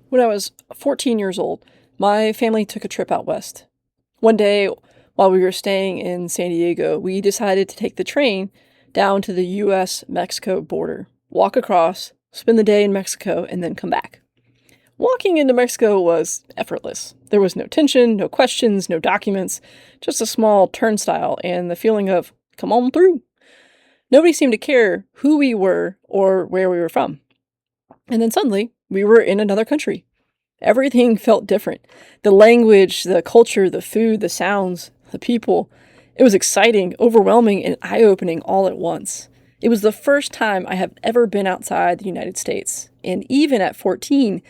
When I was 14 years old, my family took a trip out west. One day, while we were staying in San Diego, we decided to take the train down to the US-Mexico border, walk across, spend the day in Mexico, and then come back. Walking into Mexico was effortless. There was no tension, no questions, no documents, just a small turnstile and the feeling of, come on through. Nobody seemed to care who we were or where we were from. And then suddenly, we were in another country. Everything felt different. The language, the culture, the food, the sounds, the people. It was exciting, overwhelming, and eye-opening all at once. It was the first time I have ever been outside the United States. And even at 14,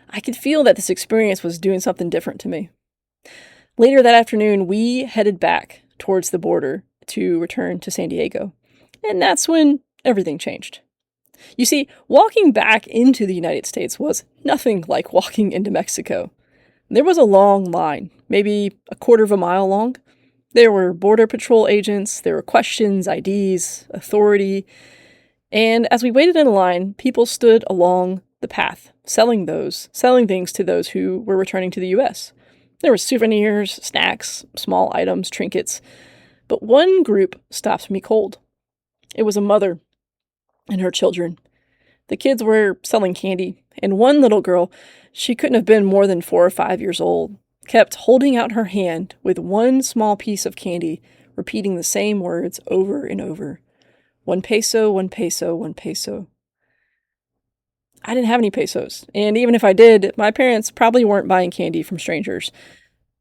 I could feel that this experience was doing something different to me. Later that afternoon, we headed back towards the border to return to San Diego. And that's when everything changed. You see, walking back into the United States was nothing like walking into Mexico. There was a long line, maybe a quarter of a mile long. There were Border Patrol agents, there were questions, IDs, authority. And as we waited in a line, people stood along the path, selling things to those who were returning to the U.S. There were souvenirs, snacks, small items, trinkets. But one group stopped me cold. It was a mother and her children. The kids were selling candy, and one little girl, she couldn't have been more than 4 or 5 years old, kept holding out her hand with one small piece of candy, repeating the same words over and over. 1 peso, 1 peso, 1 peso. I didn't have any pesos, and even if I did, my parents probably weren't buying candy from strangers.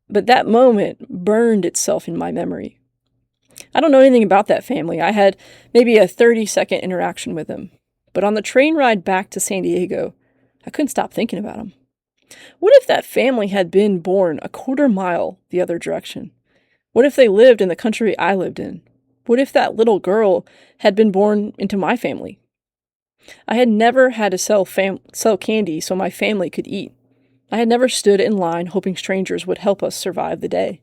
But that moment burned itself in my memory. I don't know anything about that family. I had maybe a 30-second interaction with them. But on the train ride back to San Diego, I couldn't stop thinking about them. What if that family had been born a quarter mile the other direction? What if they lived in the country I lived in? What if that little girl had been born into my family? I had never had to sell candy so my family could eat. I had never stood in line hoping strangers would help us survive the day.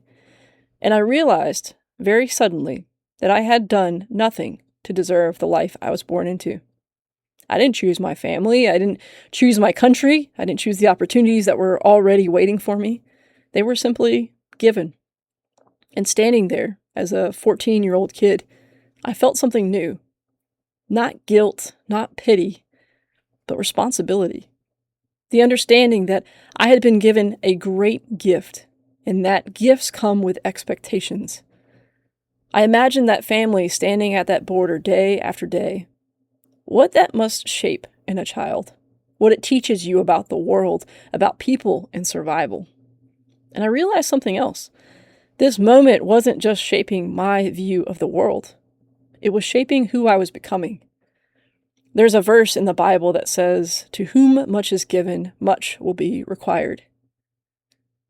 And I realized very suddenly that I had done nothing to deserve the life I was born into. I didn't choose my family. I didn't choose my country. I didn't choose the opportunities that were already waiting for me. They were simply given. And standing there as a 14-year-old kid, I felt something new. Not guilt, not pity, but responsibility. The understanding that I had been given a great gift, and that gifts come with expectations. I imagined that family standing at that border day after day. What that must shape in a child. What it teaches you about the world, about people and survival. And I realized something else. This moment wasn't just shaping my view of the world. It was shaping who I was becoming. There's a verse in the Bible that says, "To whom much is given, much will be required."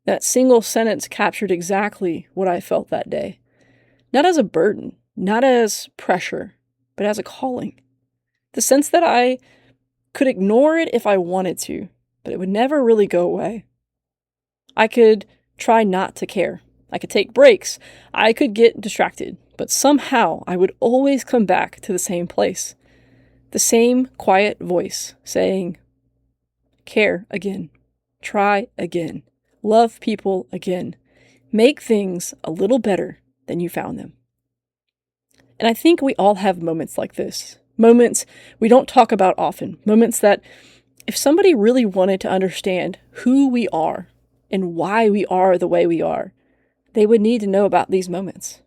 That single sentence captured exactly what I felt that day. Not as a burden, not as pressure, but as a calling. The sense that I could ignore it if I wanted to, but it would never really go away. I could try not to care. I could take breaks. I could get distracted, but somehow I would always come back to the same place. The same quiet voice saying, care again, try again, love people again, make things a little better than you found them. And I think we all have moments like this. Moments we don't talk about often. Moments that if somebody really wanted to understand who we are and why we are the way we are, they would need to know about these moments.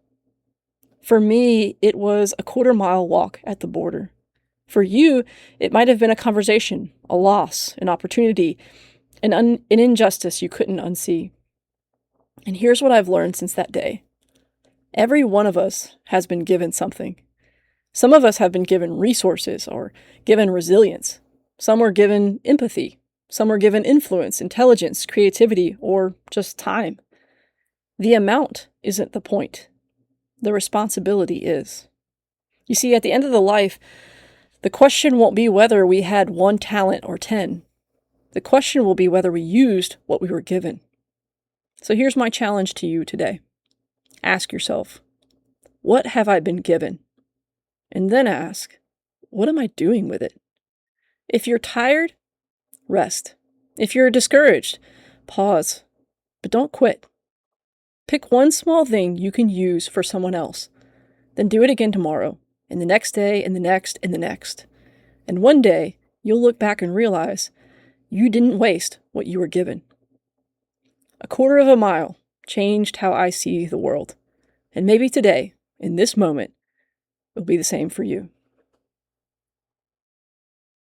For me, it was a quarter-mile walk at the border. For you, it might have been a conversation, a loss, an opportunity, an injustice you couldn't unsee. And here's what I've learned since that day. Every one of us has been given something. Some of us have been given resources or given resilience. Some were given empathy. Some were given influence, intelligence, creativity, or just time. The amount isn't the point. The responsibility is. You see, at the end of the life, the question won't be whether we had 1 talent or 10. The question will be whether we used what we were given. So here's my challenge to you today. Ask yourself, what have I been given? And then ask, what am I doing with it? If you're tired, rest. If you're discouraged, pause, but don't quit. Pick one small thing you can use for someone else. Then do it again tomorrow, and the next day, and the next, and the next. And one day, you'll look back and realize you didn't waste what you were given. 1/4 of a mile changed how I see the world. And maybe today, in this moment, will be the same for you.